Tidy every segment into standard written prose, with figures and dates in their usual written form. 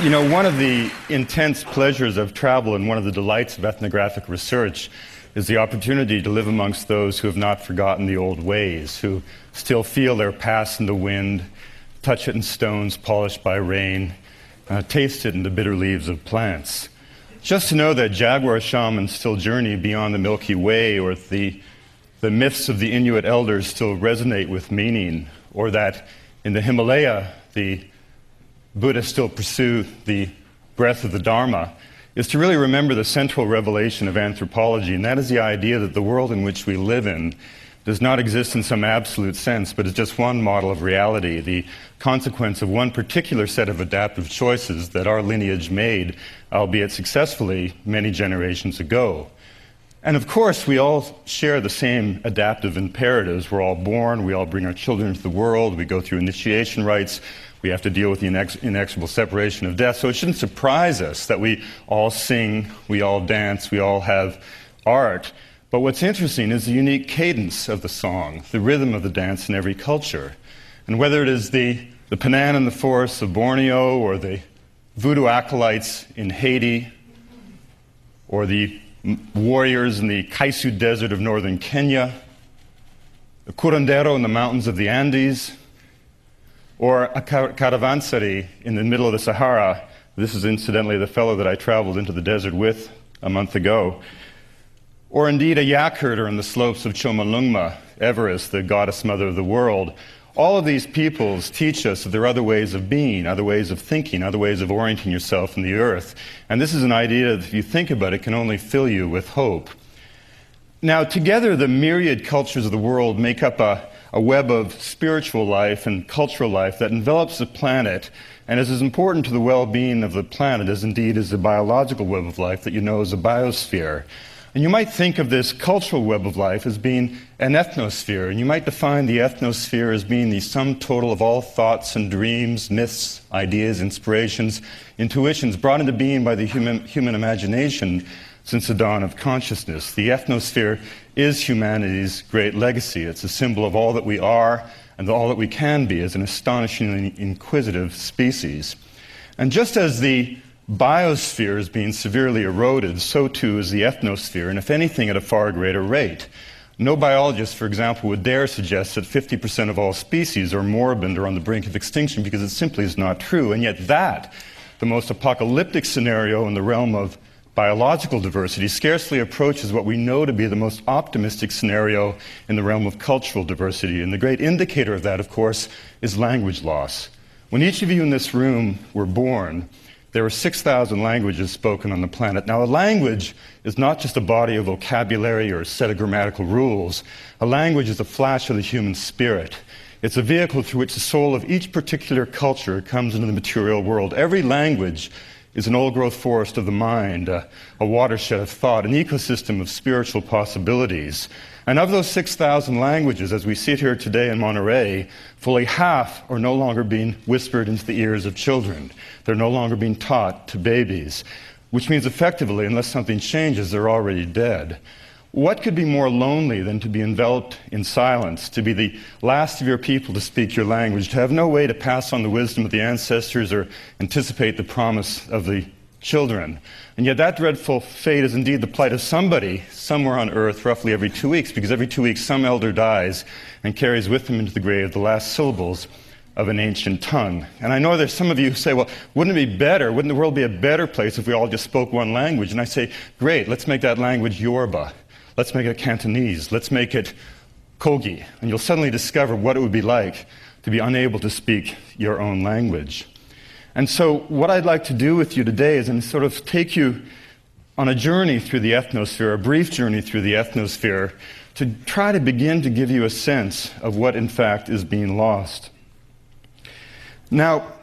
You know, one of the intense pleasures of travel and one of the delights of ethnographic research is the opportunity to live amongst those who have not forgotten the old ways, who still feel their past in the wind, touch it in stones polished by rain, taste it in the bitter leaves of plants. Just to know that jaguar shamans still journey beyond the Milky Way, or the myths of the Inuit elders still resonate with meaning, or that in the Himalaya the Buddhists still pursue the breath of the Dharma, is to really remember the central revelation of anthropology, and that is the idea that the world in which we live in does not exist in some absolute sense, but is just one model of reality, the consequence of one particular set of adaptive choices that our lineage made, albeit successfully, many generations ago. And of course, we all share the same adaptive imperatives. We're all born, we all bring our children into the world, we go through initiation rites, we have to deal with the inexorable separation of death. So it shouldn't surprise us that we all sing, we all dance, we all have art. But what's interesting is the unique cadence of the song, the rhythm of the dance in every culture. And whether it is the Panan in the forests of Borneo, or the voodoo acolytes in Haiti, or the warriors in the Kaisu Desert of northern Kenya, the curandero in the mountains of the Andes, or a caravansary in the middle of the Sahara. This is incidentally the fellow that I traveled into the desert with a month ago. Or indeed a yak herder on the slopes of Chomolungma, Everest, the goddess mother of the world. All of these peoples teach us that there are other ways of being, other ways of thinking, other ways of orienting yourself in the earth. And this is an idea that, if you think about it, can only fill you with hope. Now, together, the myriad cultures of the world make up a web of spiritual life and cultural life that envelops the planet and is as important to the well-being of the planet as indeed is the biological web of life that you know as a biosphere. And you might think of this cultural web of life as being an ethnosphere, and you might define the ethnosphere as being the sum total of all thoughts and dreams, myths, ideas, inspirations, intuitions brought into being by the human imagination since the dawn of consciousness. The ethnosphere is humanity's great legacy. It's a symbol of all that we are and all that we can be as an astonishingly inquisitive species. And just as the biosphere is being severely eroded, so too is the ethnosphere, and if anything, at a far greater rate. No biologist, for example, would dare suggest that 50% of all species are moribund or on the brink of extinction, because it simply is not true. And yet that, the most apocalyptic scenario in the realm of biological diversity, scarcely approaches what we know to be the most optimistic scenario in the realm of cultural diversity. And the great indicator of that, of course, is language loss. When each of you in this room were born, there were 6,000 languages spoken on the planet. Now, a language is not just a body of vocabulary or a set of grammatical rules. A language is a flash of the human spirit. It's a vehicle through which the soul of each particular culture comes into the material world. Every language is an old-growth forest of the mind, a watershed of thought, an ecosystem of spiritual possibilities. And of those 6,000 languages, as we sit here today in Monterey, fully half are no longer being whispered into the ears of children. They're no longer being taught to babies, which means effectively, unless something changes, they're already dead. What could be more lonely than to be enveloped in silence, to be the last of your people to speak your language, to have no way to pass on the wisdom of the ancestors or anticipate the promise of the children? And yet that dreadful fate is indeed the plight of somebody somewhere on earth roughly every 2 weeks, because every 2 weeks some elder dies and carries with him into the grave the last syllables of an ancient tongue. And I know there's some of you who say, well, wouldn't it be better, wouldn't the world be a better place if we all just spoke one language? And I say, great, let's make that language Yoruba. Let's make it Cantonese. Let's make it Kogi. And you'll suddenly discover what it would be like to be unable to speak your own language. And so what I'd like to do with you today is sort of take you on a journey through the ethnosphere, a brief journey through the ethnosphere, to try to begin to give you a sense of what, in fact, is being lost. Now,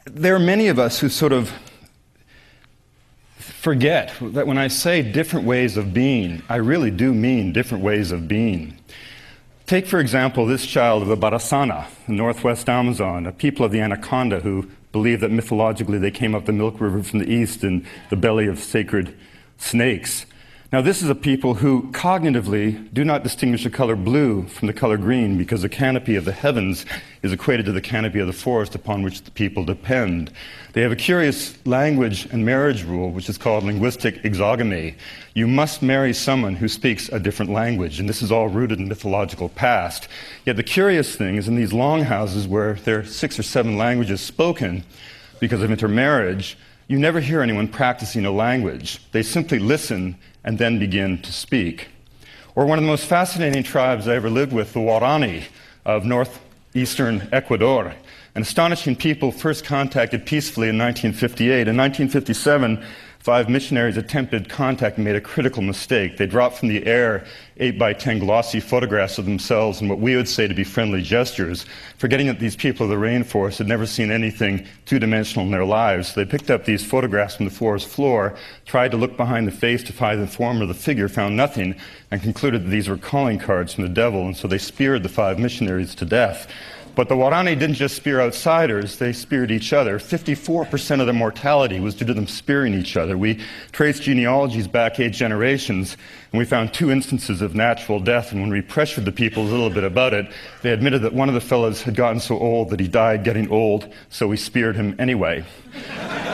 there are many of us who sort of forget that when I say different ways of being, I really do mean different ways of being. Take, for example, this child of the Barasana, the northwest Amazon, a people of the Anaconda who believe that mythologically they came up the Milk River from the east in the belly of sacred snakes. Now, this is a people who cognitively do not distinguish the color blue from the color green because the canopy of the heavens is equated to the canopy of the forest upon which the people depend. They have a curious language and marriage rule, which is called linguistic exogamy. You must marry someone who speaks a different language, and this is all rooted in mythological past. Yet the curious thing is in these longhouses where there are 6 or 7 languages spoken because of intermarriage, you never hear anyone practicing a language. They simply listen and then begin to speak. Or one of the most fascinating tribes I ever lived with, the Guarani of northeastern Ecuador. An astonishing people first contacted peacefully in 1958. In 1957, 5 missionaries attempted contact and made a critical mistake. They dropped from the air 8 by 10 glossy photographs of themselves in what we would say to be friendly gestures, forgetting that these people of the rainforest had never seen anything two-dimensional in their lives. So they picked up these photographs from the forest floor, tried to look behind the face to find the form of the figure, found nothing, and concluded that these were calling cards from the devil, and so they speared the 5 missionaries to death. But the Guarani didn't just spear outsiders, they speared each other. 54% of their mortality was due to them spearing each other. We traced genealogies back 8 generations, and we found 2 instances of natural death, and when we pressured the people a little bit about it, they admitted that one of the fellows had gotten so old that he died getting old, so we speared him anyway.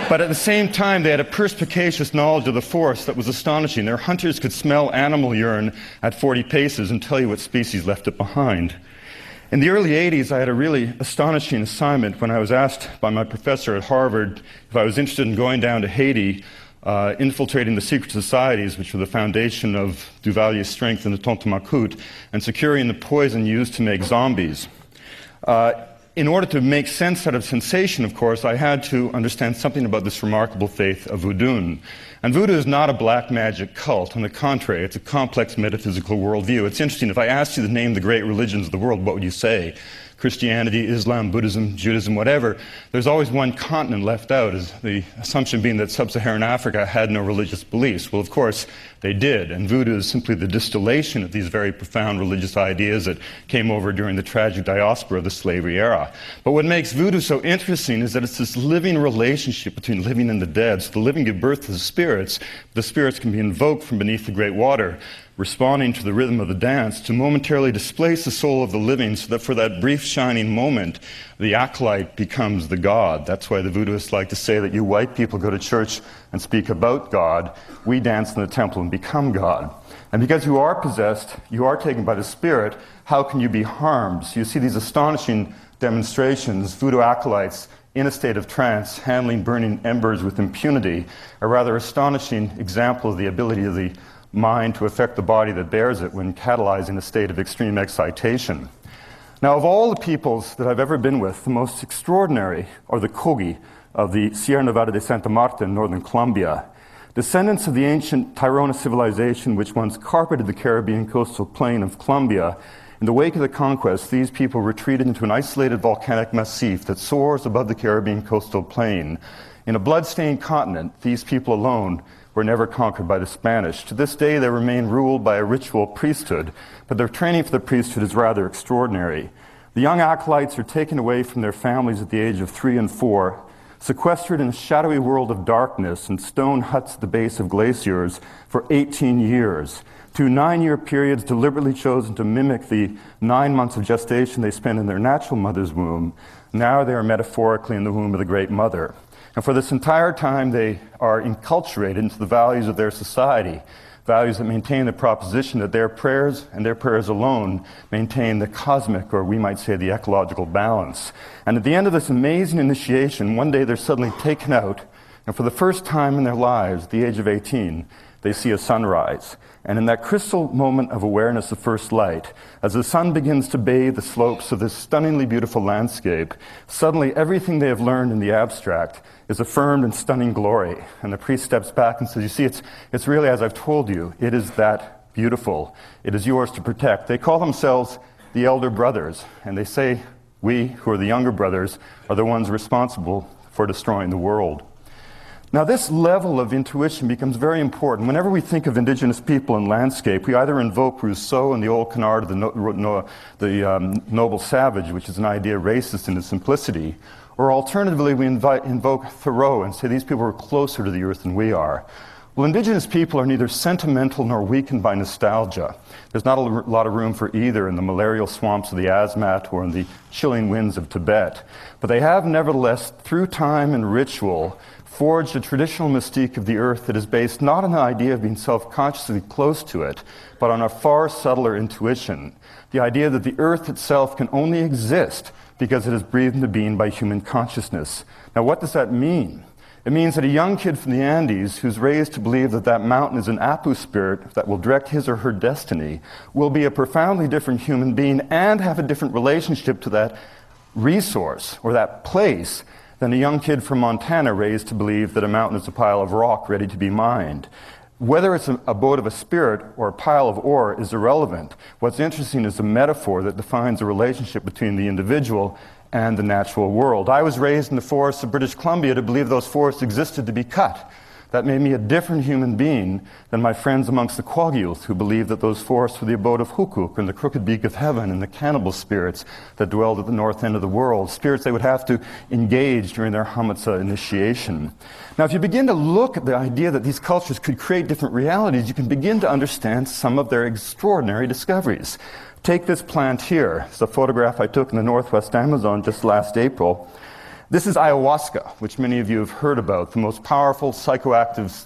But at the same time, they had a perspicacious knowledge of the forest that was astonishing. Their hunters could smell animal urine at 40 paces and tell you what species left it behind. In the early 80s, I had a really astonishing assignment when I was asked by my professor at Harvard if I was interested in going down to Haiti, infiltrating the secret societies, which were the foundation of Duvalier's strength in the Tontomacoute, and securing the poison used to make zombies. In order to make sense out of sensation, of course, I had to understand something about this remarkable faith of voodoo. And voodoo is not a black magic cult. On the contrary, it's a complex metaphysical worldview. It's interesting, if I asked you to name the great religions of the world, what would you say? Christianity, Islam, Buddhism, Judaism, whatever. There's always one continent left out, as the assumption being that sub-Saharan Africa had no religious beliefs. Well, of course, they did, and voodoo is simply the distillation of these very profound religious ideas that came over during the tragic diaspora of the slavery era. But what makes voodoo so interesting is that it's this living relationship between living and the dead. So the living give birth to the spirits can be invoked from beneath the great water, responding to the rhythm of the dance, to momentarily displace the soul of the living so that for that brief shining moment, the acolyte becomes the god. That's why the voodooists like to say that you white people go to church and speak about God. We dance in the temple and become God. And because you are possessed, you are taken by the Spirit, how can you be harmed? So you see these astonishing demonstrations, voodoo acolytes in a state of trance, handling burning embers with impunity, a rather astonishing example of the ability of the mind to affect the body that bears it when catalyzing a state of extreme excitation. Now, of all the peoples that I've ever been with, the most extraordinary are the Kogi of the Sierra Nevada de Santa Marta in northern Colombia. Descendants of the ancient Tairona civilization which once carpeted the Caribbean coastal plain of Colombia, in the wake of the conquest, these people retreated into an isolated volcanic massif that soars above the Caribbean coastal plain. In a blood-stained continent, these people alone were never conquered by the Spanish. To this day, they remain ruled by a ritual priesthood, but their training for the priesthood is rather extraordinary. The young acolytes are taken away from their families at the age of 3 and 4, sequestered in a shadowy world of darkness in stone huts at the base of glaciers for 18 years. 2 9-year periods deliberately chosen to mimic the 9 months of gestation they spent in their natural mother's womb. Now they are metaphorically in the womb of the Great Mother. And for this entire time, they are enculturated into the values of their society, values that maintain the proposition that their prayers and their prayers alone maintain the cosmic, or we might say the ecological balance. And at the end of this amazing initiation, one day they're suddenly taken out, and for the first time in their lives, at the age of 18, they see a sunrise. And in that crystal moment of awareness of first light, as the sun begins to bathe the slopes of this stunningly beautiful landscape, suddenly everything they have learned in the abstract is affirmed in stunning glory. And the priest steps back and says, you see, it's really as I've told you, it is that beautiful. It is yours to protect. They call themselves the elder brothers, and they say, we, who are the younger brothers, are the ones responsible for destroying the world. Now, this level of intuition becomes very important. Whenever we think of indigenous people and landscape, we either invoke Rousseau and the old canard of the noble savage, which is an idea racist in its simplicity, or alternatively, we invoke Thoreau and say these people are closer to the earth than we are. Well, indigenous people are neither sentimental nor weakened by nostalgia. There's not a lot of room for either in the malarial swamps of the Asmat or in the chilling winds of Tibet. But they have nevertheless, through time and ritual, forged a traditional mystique of the earth that is based not on the idea of being self-consciously close to it, but on a far subtler intuition. The idea that the earth itself can only exist because it is breathed into being by human consciousness. Now, what does that mean? It means that a young kid from the Andes who's raised to believe that that mountain is an Apu spirit that will direct his or her destiny will be a profoundly different human being and have a different relationship to that resource or that place than a young kid from Montana raised to believe that a mountain is a pile of rock ready to be mined. Whether it's a abode of a spirit or a pile of ore is irrelevant. What's interesting is the metaphor that defines the relationship between the individual and the natural world. I was raised in the forests of British Columbia to believe those forests existed to be cut. That made me a different human being than my friends amongst the Kwagiuth who believed that those forests were the abode of Hukuk and the crooked beak of heaven and the cannibal spirits that dwelled at the north end of the world, spirits they would have to engage during their Hamatsa initiation. Now, if you begin to look at the idea that these cultures could create different realities, you can begin to understand some of their extraordinary discoveries. Take this plant here. It's a photograph I took in the northwest Amazon just last April. This is ayahuasca, which many of you have heard about, the most powerful psychoactive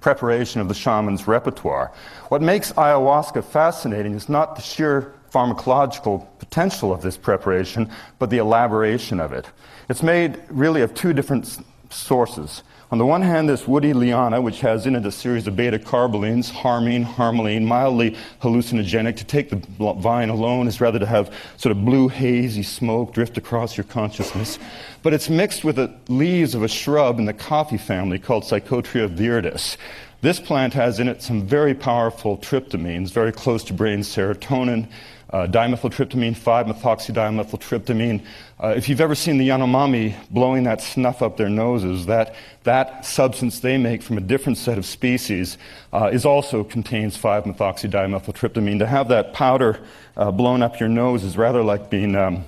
preparation of the shaman's repertoire. What makes ayahuasca fascinating is not the sheer pharmacological potential of this preparation, but the elaboration of it. It's made really of two different sources. On the one hand, this woody liana, which has in it a series of beta-carbolines, harmine, harmaline, mildly hallucinogenic. To take the vine alone is rather to have sort of blue, hazy smoke drift across your consciousness. But it's mixed with the leaves of a shrub in the coffee family called Psychotria viridis. This plant has in it some very powerful tryptamines, very close to brain serotonin, dimethyltryptamine, 5-methoxydimethyltryptamine. If you've ever seen the Yanomami blowing that snuff up their noses, that substance they make from a different set of species also contains 5-methoxydimethyltryptamine. To have that powder blown up your nose is rather like being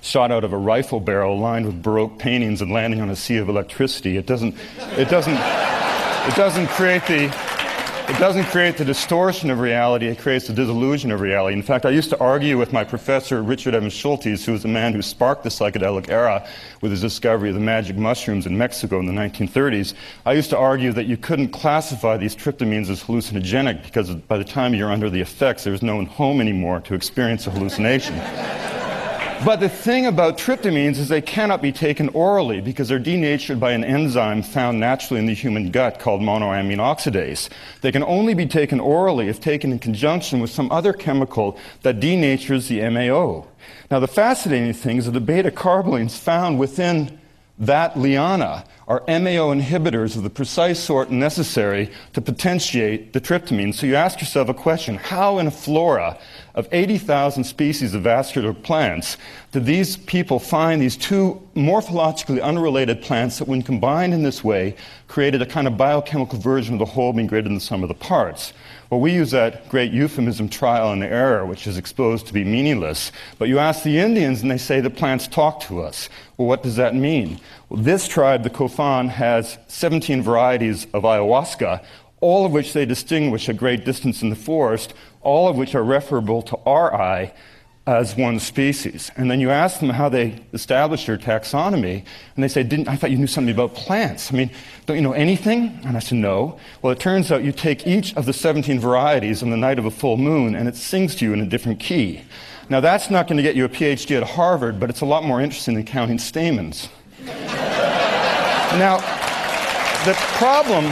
shot out of a rifle barrel lined with Baroque paintings and landing on a sea of electricity. It doesn't create the distortion of reality, it creates the disillusion of reality. In fact, I used to argue with my professor, Richard Evans Schultes, who was the man who sparked the psychedelic era with his discovery of the magic mushrooms in Mexico in the 1930s. I used to argue that you couldn't classify these tryptamines as hallucinogenic because by the time you're under the effects, there's no home anymore to experience a hallucination. But the thing about tryptamines is they cannot be taken orally because they're denatured by an enzyme found naturally in the human gut called monoamine oxidase. They can only be taken orally if taken in conjunction with some other chemical that denatures the MAO. Now, the fascinating thing is that the beta-carbolines found within that liana are MAO inhibitors of the precise sort necessary to potentiate the tryptamine. So you ask yourself a question: how in a flora of 80,000 species of vascular plants did these people find these two morphologically unrelated plants that, when combined in this way, created a kind of biochemical version of the whole being greater than the sum of the parts? Well, we use that great euphemism, trial and error, which is exposed to be meaningless. But you ask the Indians and they say the plants talk to us. Well, what does that mean? Well, this tribe, the Kofan, has 17 varieties of ayahuasca, all of which they distinguish at great distance in the forest, all of which are referable to our eye as one species. And then you ask them how they established their taxonomy, and they say, I thought you knew something about plants. I mean, don't you know anything? And I said, no. Well, it turns out you take each of the 17 varieties on the night of a full moon, and it sings to you in a different key. Now, that's not going to get you a PhD at Harvard, but it's a lot more interesting than counting stamens. Now, the problem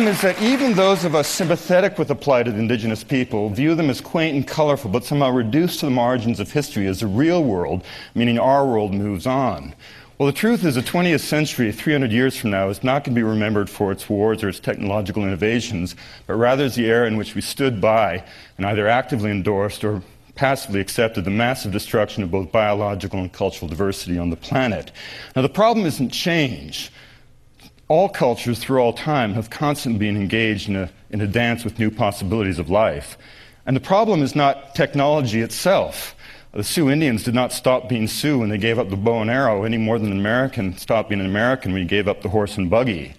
is that even those of us sympathetic with the plight of indigenous people view them as quaint and colorful, but somehow reduced to the margins of history as the real world, meaning our world, moves on. Well, the truth is the 20th century, 300 years from now, is not going to be remembered for its wars or its technological innovations, but rather as the era in which we stood by and either actively endorsed or passively accepted the massive destruction of both biological and cultural diversity on the planet. Now, the problem isn't change. All cultures through all time have constantly been engaged in a dance with new possibilities of life. And the problem is not technology itself. The Sioux Indians did not stop being Sioux when they gave up the bow and arrow any more than an American stopped being an American when he gave up the horse and buggy.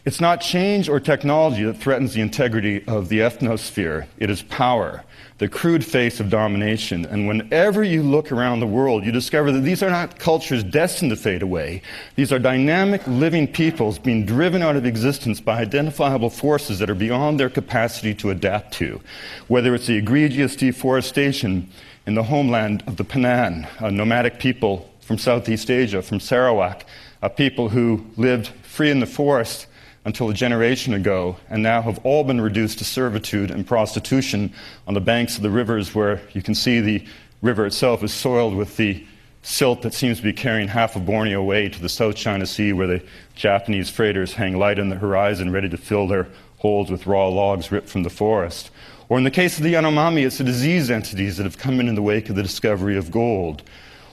It's not change or technology that threatens the integrity of the ethnosphere. It is power, the crude face of domination. And whenever you look around the world, you discover that these are not cultures destined to fade away. These are dynamic, living peoples being driven out of existence by identifiable forces that are beyond their capacity to adapt to. Whether it's the egregious deforestation in the homeland of the Penan, a nomadic people from Southeast Asia, from Sarawak, a people who lived free in the forest until a generation ago, and now have all been reduced to servitude and prostitution on the banks of the rivers, where you can see the river itself is soiled with the silt that seems to be carrying half of Borneo away to the South China Sea, where the Japanese freighters hang light on the horizon, ready to fill their holds with raw logs ripped from the forest. Or in the case of the Yanomami, it's the disease entities that have come in the wake of the discovery of gold.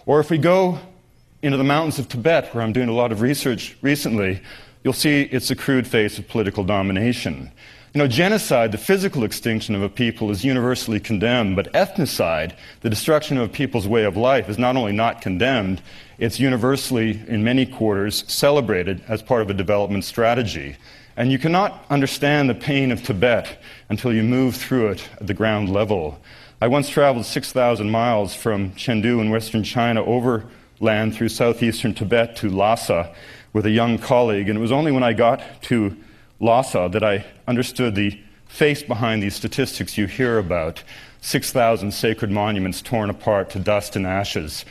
Or if we go into the mountains of Tibet, where I'm doing a lot of research recently, you'll see it's a crude face of political domination. You know, genocide, the physical extinction of a people, is universally condemned, but ethnocide, the destruction of a people's way of life, is not only not condemned, it's universally, in many quarters, celebrated as part of a development strategy. And you cannot understand the pain of Tibet until you move through it at the ground level. I once traveled 6,000 miles from Chengdu in western China overland through southeastern Tibet to Lhasa with a young colleague, and it was only when I got to Lhasa that I understood the face behind these statistics you hear about. 6,000 sacred monuments torn apart to dust and ashes.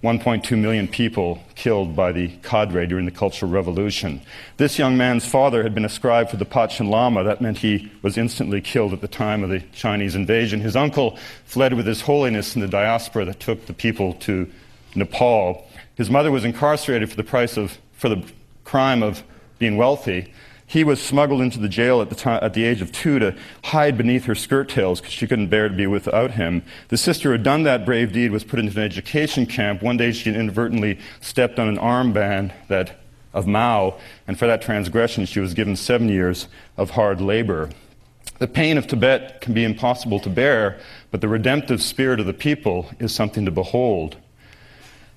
1.2 million people killed by the cadre during the Cultural Revolution. This young man's father had been a scribe for the Panchen Lama. That meant he was instantly killed at the time of the Chinese invasion. His uncle fled with His Holiness in the diaspora that took the people to Nepal. His mother was incarcerated for the crime of being wealthy. He was smuggled into the jail at the age of 2 to hide beneath her skirt tails because she couldn't bear to be without him. The sister who had done that brave deed was put into an education camp. One day she inadvertently stepped on an armband of Mao, and for that transgression she was given 7 years of hard labor. The pain of Tibet can be impossible to bear, but the redemptive spirit of the people is something to behold.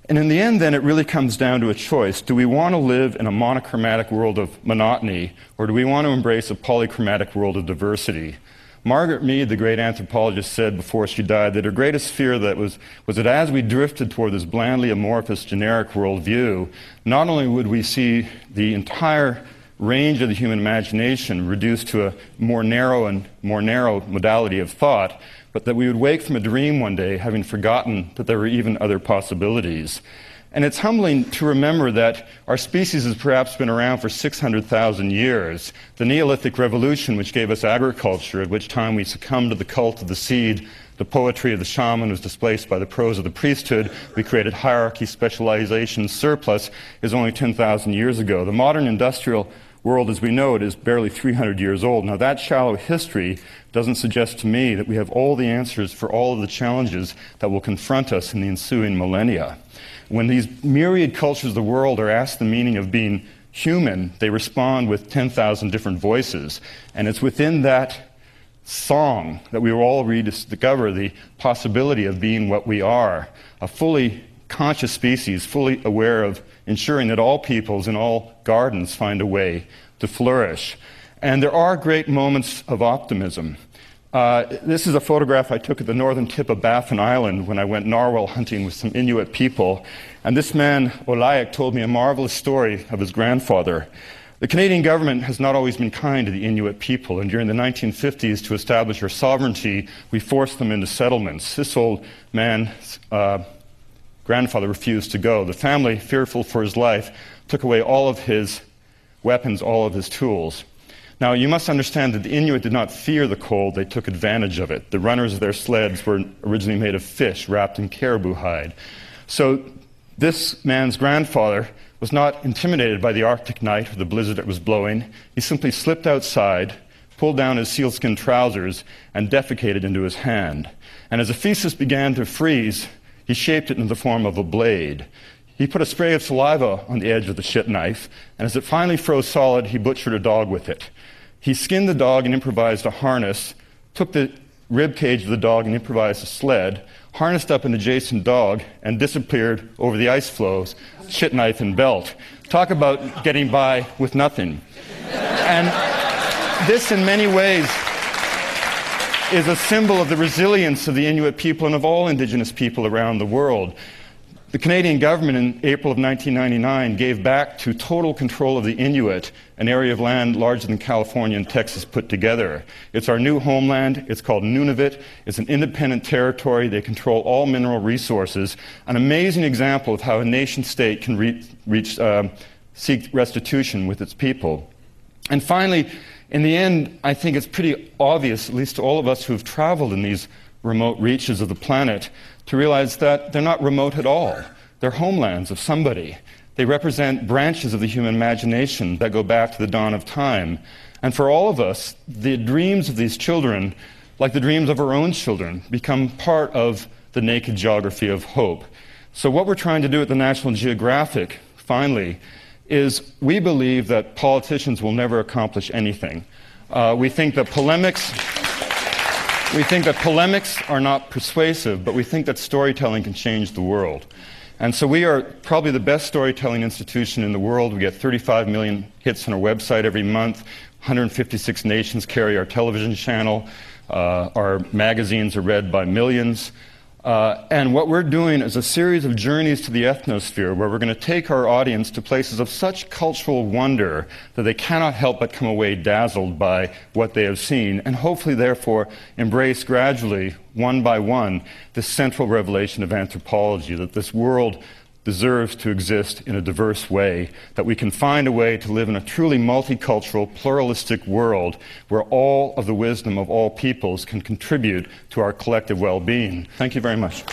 And in the end, then, it really comes down to a choice. Do we want to live in a monochromatic world of monotony, or do we want to embrace a polychromatic world of diversity? Margaret Mead, the great anthropologist, said before she died that her greatest fear was that as we drifted toward this blandly amorphous generic worldview, not only would we see the entire range of the human imagination reduced to a more narrow modality of thought, but that we would wake from a dream one day having forgotten that there were even other possibilities. And it's humbling to remember that our species has perhaps been around for 600,000 years. The Neolithic Revolution, which gave us agriculture, at which time we succumbed to the cult of the seed, the poetry of the shaman was displaced by the prose of the priesthood, we created hierarchy, specialization, surplus, is only 10,000 years ago. The modern industrial world as we know it is barely 300 years old. Now, that shallow history doesn't suggest to me that we have all the answers for all of the challenges that will confront us in the ensuing millennia. When these myriad cultures of the world are asked the meaning of being human, they respond with 10,000 different voices. And it's within that song that we will all rediscover the possibility of being what we are, a fully conscious species, fully aware of ensuring that all peoples in all gardens find a way to flourish. And there are great moments of optimism. This is a photograph I took at the northern tip of Baffin Island when I went narwhal hunting with some Inuit people. And this man, Olayak, told me a marvelous story of his grandfather. The Canadian government has not always been kind to the Inuit people, and during the 1950s, to establish our sovereignty, we forced them into settlements. This old man's grandfather refused to go. The family, fearful for his life, took away all of his weapons, all of his tools. Now, you must understand that the Inuit did not fear the cold, they took advantage of it. The runners of their sleds were originally made of fish wrapped in caribou hide. So this man's grandfather was not intimidated by the Arctic night or the blizzard that was blowing. He simply slipped outside, pulled down his sealskin trousers, and defecated into his hand. And as the feces began to freeze, he shaped it in the form of a blade. He put a spray of saliva on the edge of the shit knife, and as it finally froze solid, he butchered a dog with it. He skinned the dog and improvised a harness, took the rib cage of the dog and improvised a sled, harnessed up an adjacent dog, and disappeared over the ice floes, shit knife and belt. Talk about getting by with nothing. And this, in many ways, is a symbol of the resilience of the Inuit people and of all Indigenous people around the world. The Canadian government in April of 1999 gave back to total control of the Inuit an area of land larger than California and Texas put together. It's our new homeland. It's called Nunavut. It's an independent territory. They control all mineral resources. An amazing example of how a nation-state can seek restitution with its people. And finally, in the end, I think it's pretty obvious, at least to all of us who've traveled in these remote reaches of the planet, to realize that they're not remote at all. They're homelands of somebody. They represent branches of the human imagination that go back to the dawn of time. And for all of us, the dreams of these children, like the dreams of our own children, become part of the naked geography of hope. So what we're trying to do at the National Geographic, finally, is we believe that politicians will never accomplish anything. We think that polemics are not persuasive, but we think that storytelling can change the world. And so we are probably the best storytelling institution in the world. We get 35 million hits on our website every month. 156 nations carry our television channel. Our magazines are read by millions. And what we're doing is a series of journeys to the ethnosphere where we're going to take our audience to places of such cultural wonder that they cannot help but come away dazzled by what they have seen, and hopefully therefore embrace gradually, one by one, this central revelation of anthropology, that this world deserves to exist in a diverse way, that we can find a way to live in a truly multicultural, pluralistic world where all of the wisdom of all peoples can contribute to our collective well-being. Thank you very much.